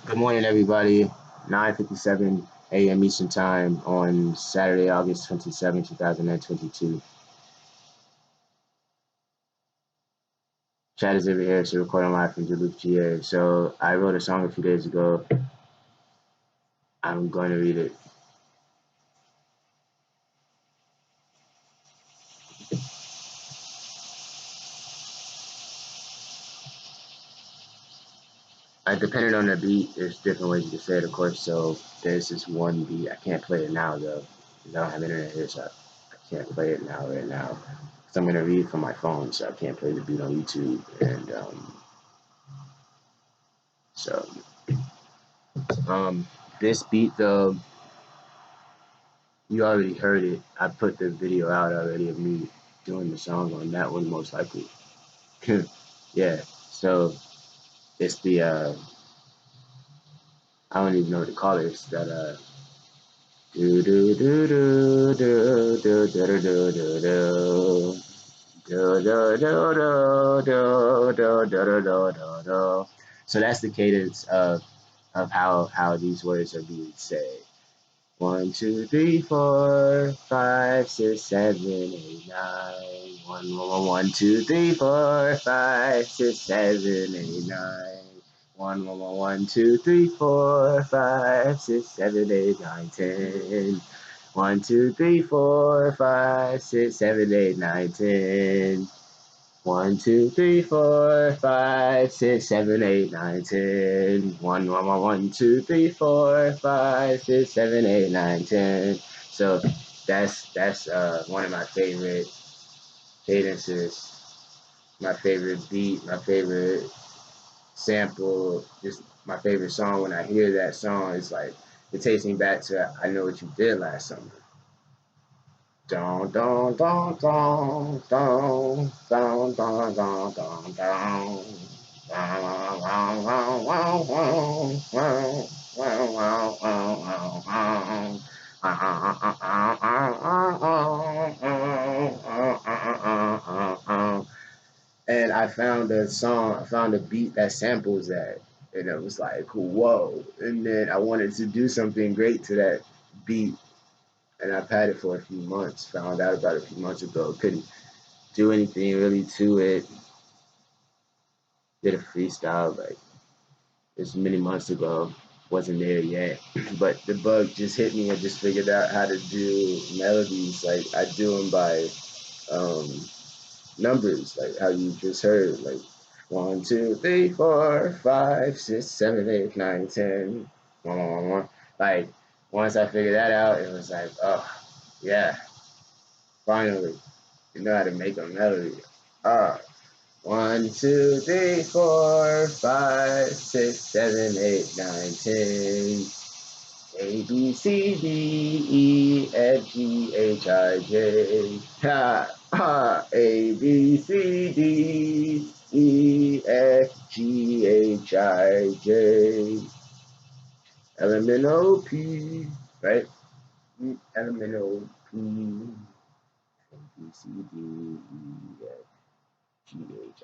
Good morning, everybody. 9:57 a.m. Eastern Time on Saturday, August 27, 2022. Chad is over here, so recording live from Duluth, GA. So I wrote a song a few days ago. I'm going to read it. Depending on the beat, there's different ways you can say it, of course. So there's this one beat. I can't play it now, though, because I don't have internet here, so I can't play it right now. Because I'm going to read from my phone, so I can't play the beat on YouTube. And so this beat, though, you already heard it. I put the video out already of me doing the song on that one, most likely. Yeah. So it's the I don't even know what to call it. It's that do do do do do do do do do do do do. So that's the cadence of how these words are being said. 1, 2, 3, 4, 5, 6, 7, 8, 9. 1, 2, 3, 4, 5, 6, 7, 8, 9. 1, 2, 3, 4, 5, 6, 7, 8, 9, 10. 1, 2, 3, 4, 5, 6, 7, 8, 9, 10. 1, 2, 3, 4, 5, 6, 7, 8, 9, 10. 1, 2, 3, 4, 5, 6, 7, 8, 9, 10. So that's one of my favorite cadences, my favorite beat, my favorite sample, just my favorite song. When I hear that song, it's like it takes me back to I Know What You Did Last Summer. Don don don don don don don don don don. And I found I found a beat that samples that, and it was like, whoa. And then I wanted to do something great to that beat, and I've had it for a few months. Found out about it a few months ago. Couldn't do anything really to it. Did a freestyle like this many months ago. Wasn't there yet, but the bug just hit me. I just figured out how to do melodies. Like I do them by numbers, like how you just heard. Like 1, 2, 3, 4, 5, 6, 7, 8, 9, 10. 1, 1, 1, 1. Like once I figured that out, it was like, oh yeah, finally, you know how to make a melody. 1, 2, 3, 4, 5, 6, 7, 8, 9, 10. A B C D E F G H I J. Ha ha. A B C D E F G H I J. L M N O P. Right? L M N O P. A B C D E F GHIJKLMNOP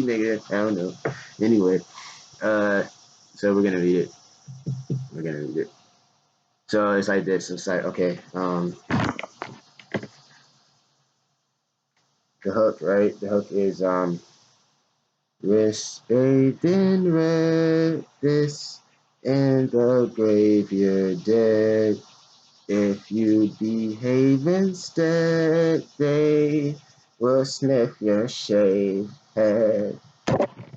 nigga. I don't know. Anyway, so we're gonna read it. We're gonna read it. So it's like this. It's like okay. The hook, right? The hook is wrist bathed in red. This in the grave you're dead. If you behave instead, they will sniff your shaved head.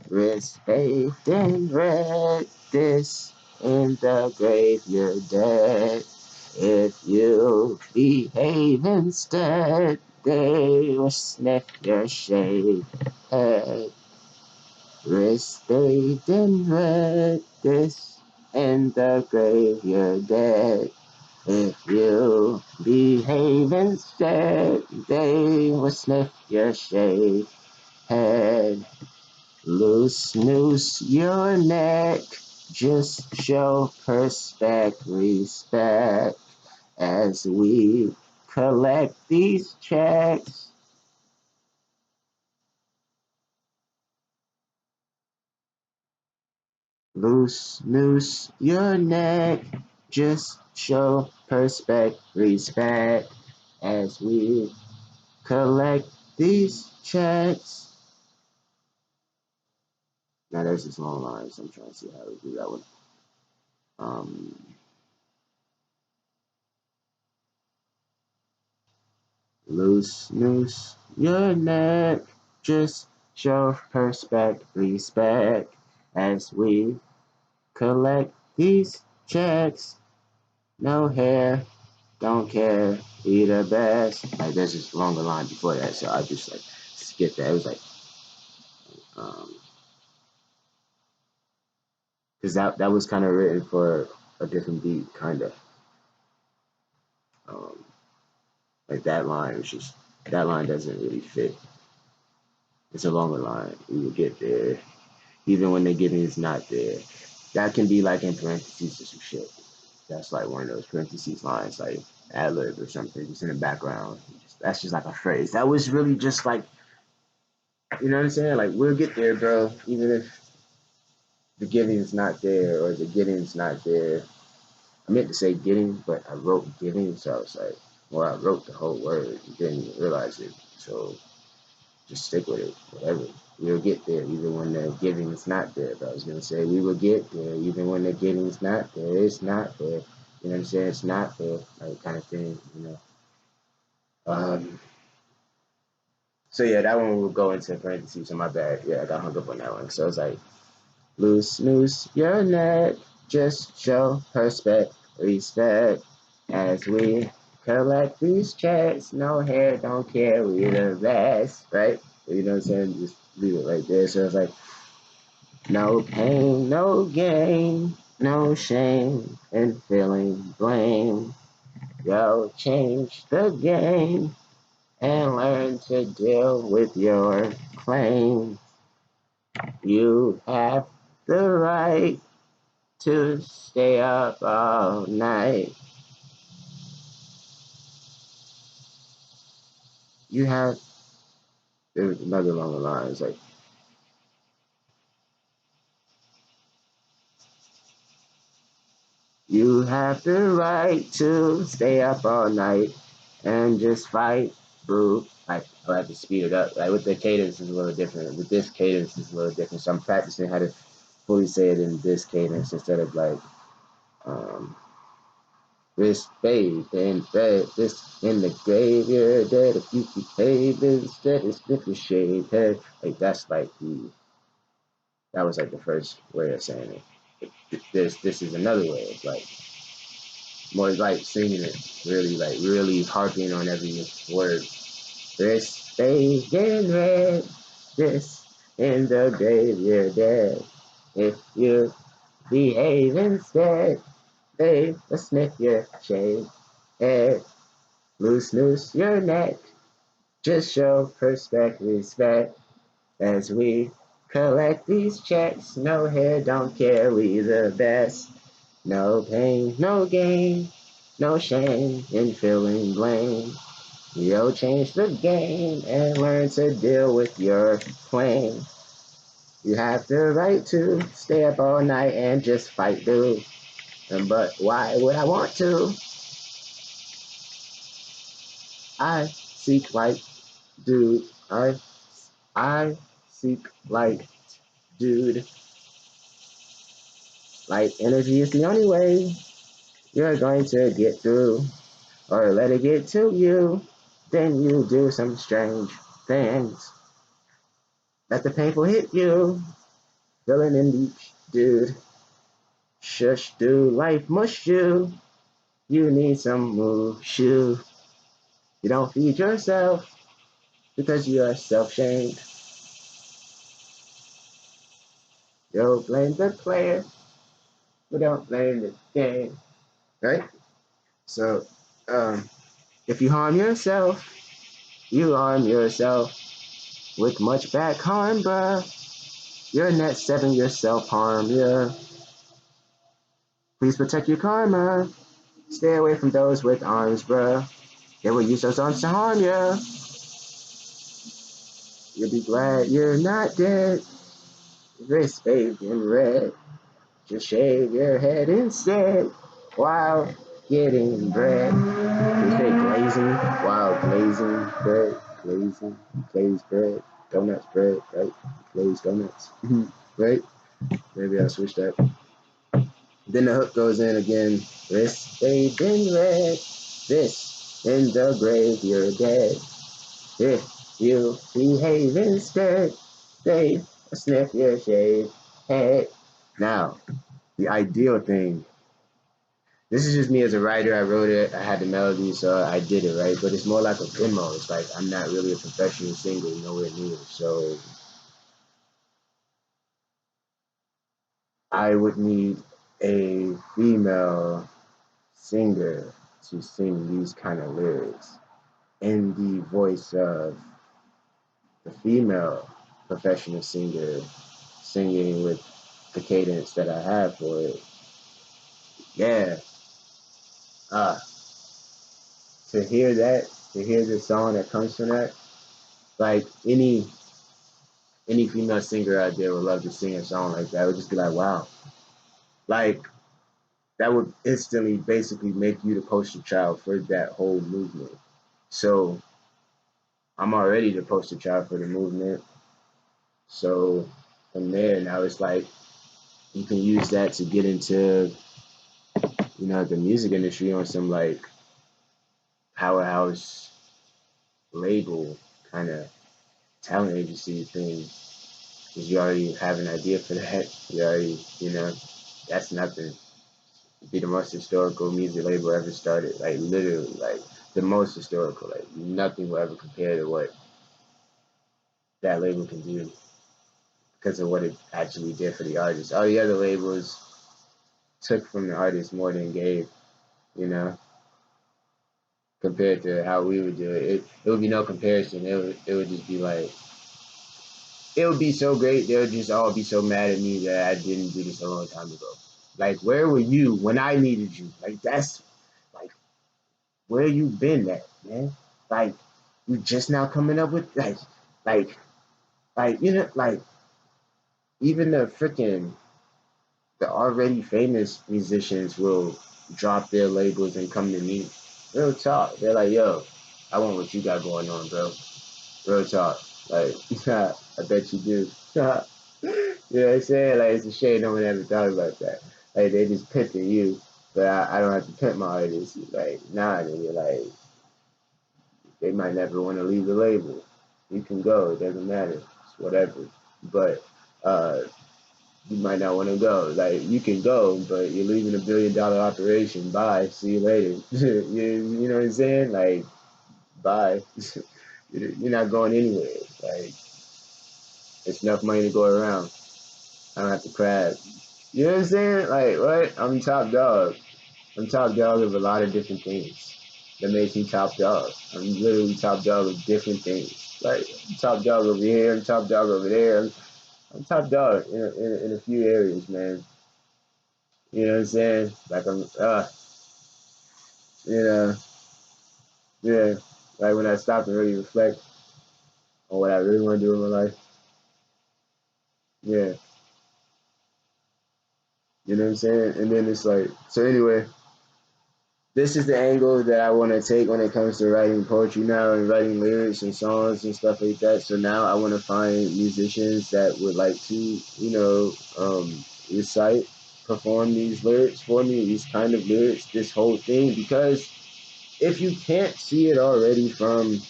Wrist bathed in red, this in the grave you're dead. If you behave instead, they will sniff your shaved head. Wrist bathed in red, this in the grave you're dead. If you behave instead, they will sniff your shaved head. Loose noose your neck, just show respect as we collect these checks. Loose noose your neck, just show respect as we collect these checks. Now there's this long line, so I'm trying to see how we do that one. Loose noose your neck, just show respect as we collect these checks. No hair, don't care, be the best. Like there's this longer line before that, so I just like skipped that. It was like, because that was kind of written for a different beat, kind of. Um, like that line was just that line doesn't really fit. It's a longer line. We will get there, even when the giving is not there. That can be like in parentheses or some shit. That's like one of those parentheses lines, like ad lib or something, just in the background. That's just like a phrase. That was really just like, you know what I'm saying? Like we'll get there, bro. Even if the giving is not there or the getting is not there. I meant to say getting, but I wrote giving, so I was like, well, I wrote the whole word and didn't even realize it. So just stick with it, whatever. We'll get there even when the giving is not there. But I was gonna say we will get there even when the giving is not there. It's not there. You know what I'm saying? It's not there, like kind of thing, you know. So yeah, that one will go into parentheses. So my bad. Yeah, I got hung up on that one. So it's like loose, noose your neck, just show respect as we collect these checks. No hair, don't care, we the best, right? You know what I'm saying? Just leave it right there. So it's like no pain, no gain, no shame, and feeling blame. Yo, change the game and learn to deal with your claim. You have the right to stay up all night. You have, there's another along the lines like, you have the right to stay up all night and just fight through. Like, I have to speed it up. Like, with the cadence is a little different. With this cadence is a little different. So I'm practicing how to fully say it in this cadence instead of like, this fade and fed this in the grave. You're dead if you behave instead. It's different shade head. Like, that's like that was like the first way of saying it. This is another way. It's like more like singing it, really harping on every word. This fade in red, this in the grave, you're dead. If you behave instead, they will sniff your shade head. Loose your neck, just show respect as we collect these checks. No hair, don't care, we the best. No pain, no gain, no shame in feeling blame. Yo, change the game and learn to deal with your claim. You have the right to stay up all night and just fight through. But why would I want to? I seek light, dude. I seek light, dude. Light energy is the only way you're going to get through, or let it get to you. Then you do some strange things. Let the painful hit you, feeling in deep, dude. Shush, dude, life mush you. You need some move, shoe. You don't feed yourself because you are self-shamed. Yo, blame the player, but don't blame the game, right? So, if you harm yourself, you harm yourself with much back harm, bruh. You're net 7 yourself harm, yeah. Please protect your karma. Stay away from those with arms, bruh. They will use those arms to harm ya. You'll be glad you're not dead. Wrist bathed in red. just shave your head instead while getting bread. They say glazing while glazing bread, glazed bread, donuts bread, right? Glazed donuts, right? Maybe I'll switch that. Then the hook goes in again. This they've been read. This in the grave you're dead. If you behave instead, they sniff your shaved head. Now, the ideal thing. This is just me as a writer. I wrote it. I had the melody, so I did it, right? But it's more like a demo. It's like I'm not really a professional singer, nowhere near. So I would need a female singer to sing these kind of lyrics in the voice of the female professional singer singing with the cadence that I have for it. Yeah. Uh, to hear that, to hear the song that comes from that, like any female singer out there would love to sing a song like that. It would just be like, wow. Like that would instantly basically make you the poster child for that whole movement. So I'm already the poster child for the movement. So from there now it's like you can use that to get into, the music industry on some like powerhouse label kind of talent agency thing. Because you already have an idea for that. You already, that's nothing. Be the most historical music label ever started. Like literally, like the most historical. Like nothing will ever compare to what that label can do because of what it actually did for the artist. All the other labels took from the artist more than gave, you know, compared to how we would do it. It would be no comparison. It would just be like it would be so great. They would just all be so mad at me that I didn't do this a long time ago. Like, where were you when I needed you? Like, that's like, where you been at, man? Like, you just now coming up with like, like even the already famous musicians will drop their labels and come to me. Real talk. They're like, yo, I want what you got going on, bro. Real talk. Like, I bet you do. You know what I'm saying? Like, it's a shame no one ever thought about that. Like, they just pimping you, but I don't have to pimp my artists. Like, nah, nigga, like, they might never want to leave the label. You can go, it doesn't matter. It's whatever. But, you might not want to go. Like, you can go, but you're leaving $1 billion operation. Bye. See you later. You know what I'm saying? Like, bye. You're not going anywhere. Like, it's enough money to go around. I don't have to crab. You know what I'm saying? Like, what? I'm top dog. I'm top dog of a lot of different things that makes me top dog. I'm literally top dog of different things. Like, I'm top dog over here. I'm top dog over there. I'm top dog in a few areas, man. You know what I'm saying? Like, you know, yeah. Like, when I stop and really reflect on what I really want to do in my life, yeah. You know what I'm saying? And then it's like, so anyway, this is the angle that I want to take when it comes to writing poetry now and writing lyrics and songs and stuff like that. So now I want to find musicians that would like to, recite, perform these lyrics for me, these kind of lyrics, this whole thing. Because if you can't see it already from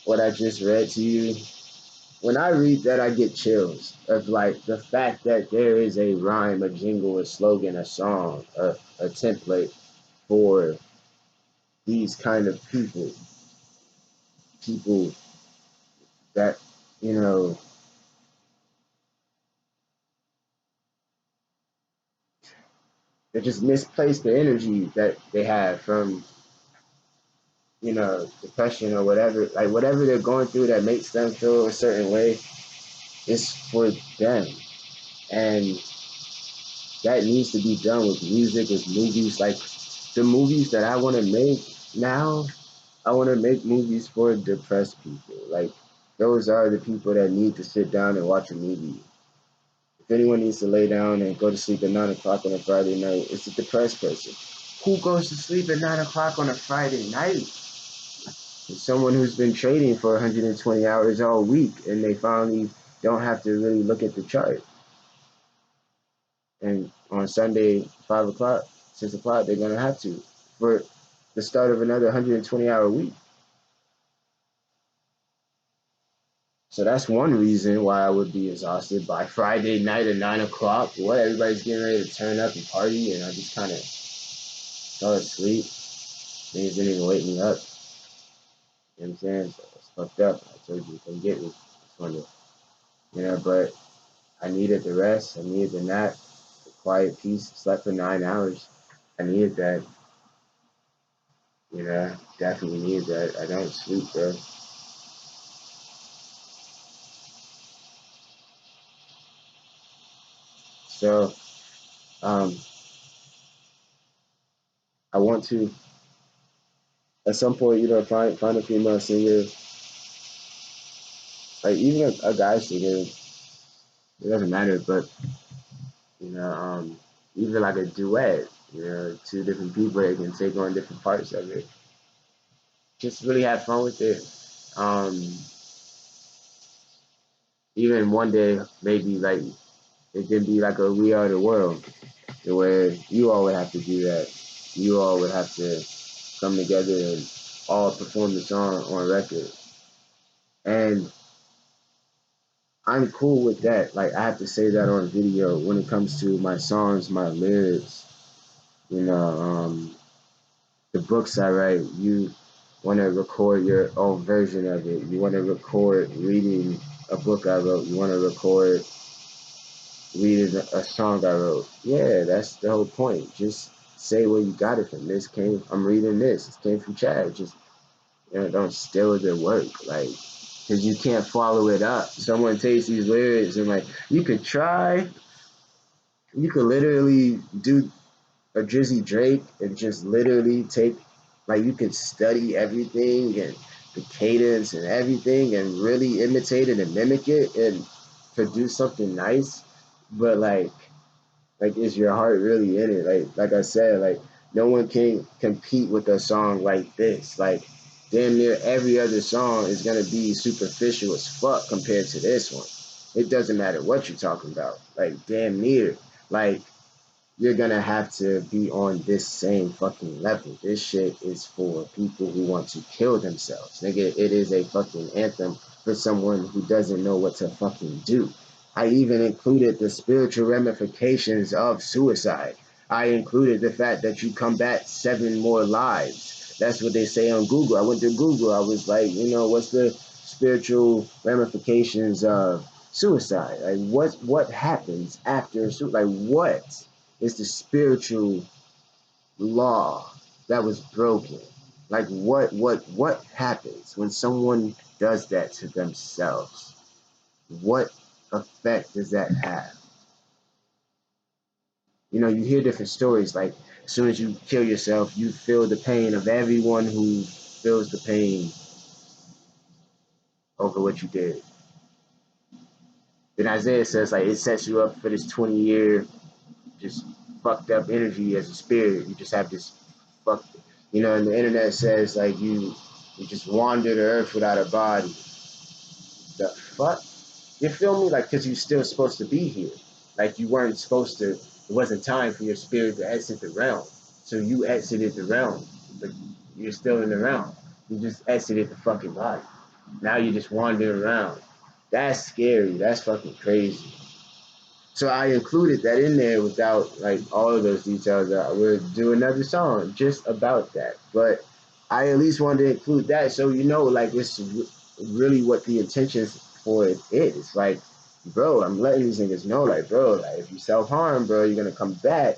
what I just read to you, when I read that, I get chills of like the fact that there is a rhyme, a jingle, a slogan, a song, a template for these kind of people that, you know, they just misplace the energy that they have from, depression or whatever, like whatever they're going through that makes them feel a certain way, it's for them. And that needs to be done with music, with movies. Like the movies that I want to make now, I want to make movies for depressed people. Like those are the people that need to sit down and watch a movie If anyone needs to lay down and go to sleep at 9 o'clock on a Friday night, it's a depressed person. Who goes to sleep at 9 o'clock on a Friday night? It's someone who's been trading for 120 hours all week, and they finally don't have to really look at the chart. And on Sunday, 5 o'clock, 6 o'clock, they're going to have to for the start of another 120-hour week. So that's one reason why I would be exhausted by Friday night at 9 o'clock. What? Everybody's getting ready to turn up and party, and I just kind of fell asleep. Things didn't even wake me up. You know what I'm saying? So it's fucked up. I told you, come get me. It's funny. But I needed the rest. I needed the nap, the quiet peace. Slept for 9 hours. I needed that. Definitely needed that. I don't sleep, bro. So, I want to, at some point, find a female singer, like even a guy singer. It doesn't matter, but even like a duet. Two different people that can take on different parts of it. Just really have fun with it. Even one day, maybe like it can be like a We Are the World, where you all would have to do that. You all would have to come together and all perform the song on record. And I'm cool with that. Like I have to say that on video when it comes to my songs, my lyrics, the books I write. You want to record your own version of it. You want to record reading a book I wrote. You want to record reading a song I wrote. Yeah, that's the whole point. Just say where you got it from. I'm reading this. It came from Chad. Just, don't steal their work. Like, because you can't follow it up. Someone takes these lyrics and, like, you could literally do a Drizzy Drake and just literally take, like, you could study everything and the cadence and everything and really imitate it and mimic it and produce something nice. But, like, is your heart really in it? Like I said, like, no one can compete with a song like this. Like, damn near every other song is gonna be superficial as fuck compared to this one. It doesn't matter what you're talking about. Like, damn near. Like, you're gonna have to be on this same fucking level. This shit is for people who want to kill themselves. Nigga, it is a fucking anthem for someone who doesn't know what to fucking do. I even included the spiritual ramifications of suicide. I included the fact that you combat 7 more lives. That's what they say on Google. I went to Google. I was like, what's the spiritual ramifications of suicide? Like, what happens after suicide? Like, what is the spiritual law that was broken? Like, what happens when someone does that to themselves? What effect does that have? You hear different stories. Like, as soon as you kill yourself, you feel the pain of everyone who feels the pain over what you did. Then Isaiah says, like, it sets you up for this 20-year just fucked up energy as a spirit. You just have this fucked, and the internet says, like, you just wander the earth without a body. The fuck? You feel me? Like, because you're still supposed to be here. Like, you weren't supposed to, it wasn't time for your spirit to exit the realm. So you exited the realm, but you're still in the realm. You just exited the fucking body. Now you just wander around. That's scary. That's fucking crazy. So I included that in there without, like, all of those details. We'll do another song just about that. But I at least wanted to include that so like, it's really what the intentions for it is. Like, bro, I'm letting these niggas know, like, bro, like, if you self-harm, bro, you're going to come back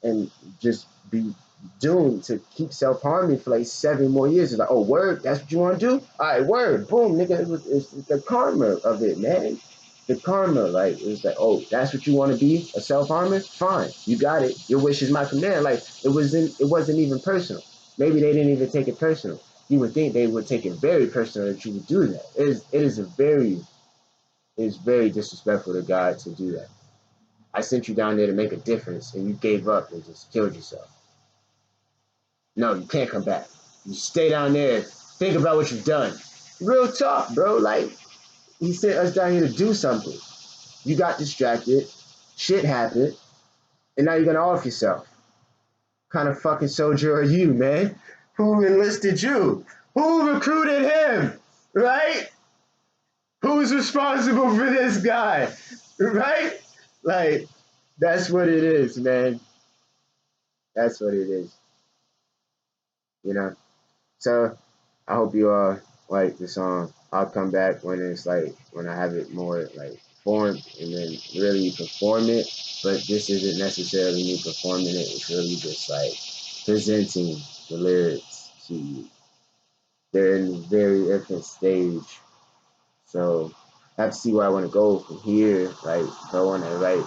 and just be doomed to keep self-harming for like 7 more years. It's like, oh, word, that's what you want to do? All right, word, boom, nigga, it's the karma of it, man. The karma, like, it's like, oh, that's what you want to be, a self-harmer? Fine, you got it. Your wish is my command. Like, it wasn't even personal. Maybe they didn't even take it personal. You would think they would take it very personal that you would do that. It is a very It's very disrespectful to God to do that. I sent you down there to make a difference, and you gave up and just killed yourself. No, you can't come back. You stay down there, think about what you've done. Real talk, bro. Like, he sent us down here to do something. You got distracted, shit happened, and now you're gonna off yourself. What kind of fucking soldier are you, man? Who enlisted you? Who recruited him? Right? Who's responsible for this guy? Right? Like, that's what it is, man. That's what it is. You know? So I hope you all like the song. I'll come back when it's like when I have it more like formed and then really perform it. But this isn't necessarily me performing it. It's really just like presenting the lyrics to you. They're in a very infant stage. So I have to see where I want to go from here. Like if I want to write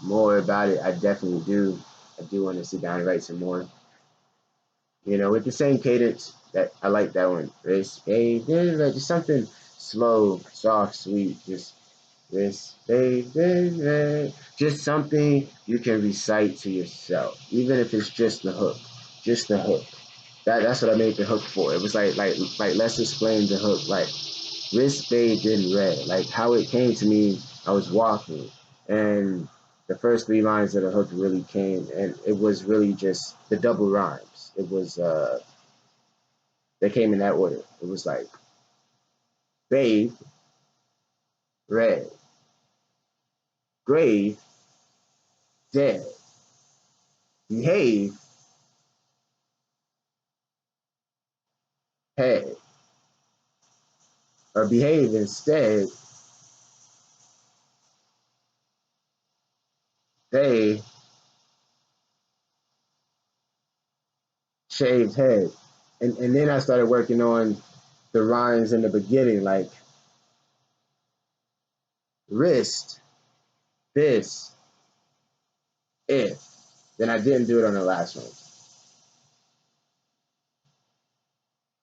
more about it, I definitely do. I do want to sit down and write some more. You know, with the same cadence. That I like that one. This baby, just something slow, soft, sweet. Just this baby, just something you can recite to yourself, even if it's just the hook, just the hook. That's what I made the hook for. It was like let's explain the hook. Like wrist bathed in red. Like how it came to me. I was walking, and the first three lines of the hook really came, and it was really just the double rhymes. It was they came in that order. It was like bathe, red, grave, dead, behave, head, or behave instead, they shaved head. And then I started working on the rhymes in the beginning, like wrist, this, if. Then I didn't do it on the last one.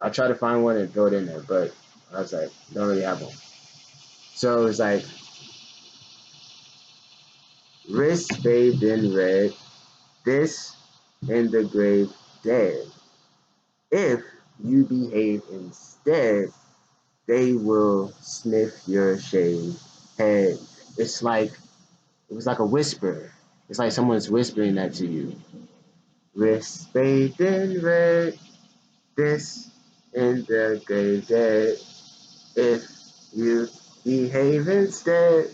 I tried to find one and throw it in there, but I was like, don't really have one. So it was like wrist bathed in red, this in the grave dead. If you behave instead, they will sniff your shaved head. It's like it was like a whisper. It's like someone's whispering that to you. Wrist bathed in red, this in the grave dead. If you behave instead,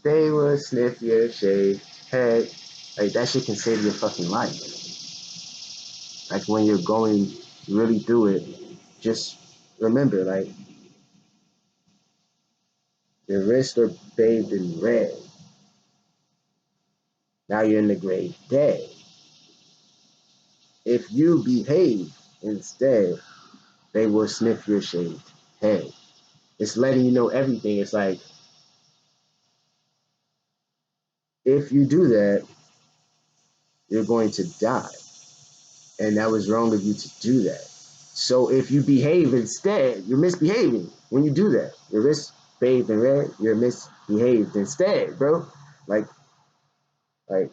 they will sniff your shaved head. Like that shit can save your fucking life. Like when you're going really through it, just remember, like your wrists are bathed in red. Now you're in the grave dead. If you behave instead, they will sniff your shaved head. It's letting you know everything. It's like, if you do that, you're going to die. And that was wrong of you to do that. So if you behave instead, you're misbehaving when you do that. You're misbehaved in red, you're misbehaved instead, bro. Like, like,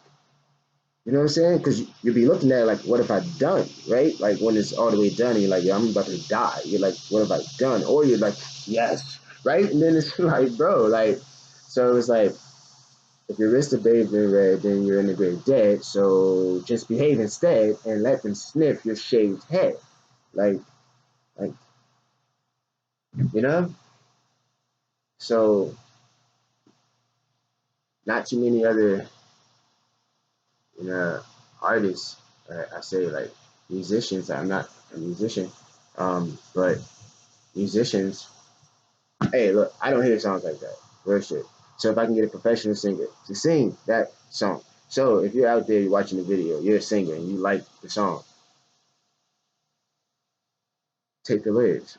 you know what I'm saying? Because you'll be looking at it like, what have I done, right? Like when it's all the way done, and you're like, yeah, I'm about to die. You're like, what have I done? Or you're like, yes, right? And then it's like, bro, like, so it's like, if your wrists are bathed in red, then you're in the grave dead. So just behave instead and let them sniff your shaved head, like, you know. So not too many other, you know, artists. I say like musicians. I'm not a musician, but musicians. Hey, look, I don't hear songs like that. Real shit. So if I can get a professional singer to sing that song. So if you're out there, you're watching the video, you're a singer and you like the song, take the lyrics.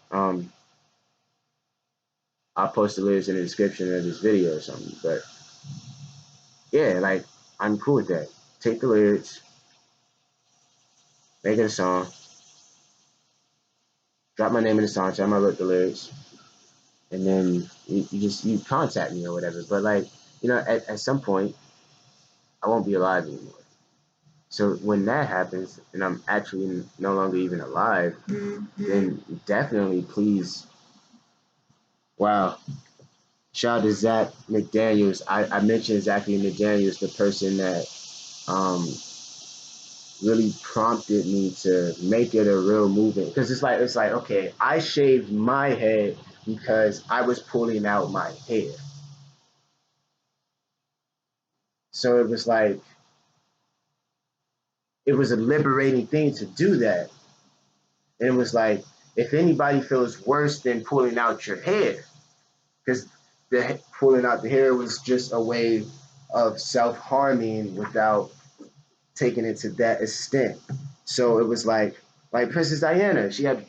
I'll post the lyrics in the description of this video or something. But yeah, like I'm cool with that. Take the lyrics, make it a song, drop my name in the song, tell them I wrote the lyrics, and then you contact me or whatever. But like, at some point, I won't be alive anymore. So when that happens, and I'm actually no longer even alive, then definitely please, wow. Shout out to Zach McDaniels. I mentioned Zachary McDaniels, the person that um, really prompted me to make it a real movement. Because it's like, okay, I shaved my head because I was pulling out my hair. So it was a liberating thing to do that. And it was like, if anybody feels worse than pulling out your hair, because the pulling out the hair was just a way of self-harming without taking it to that extent. So it was like Princess Diana, she had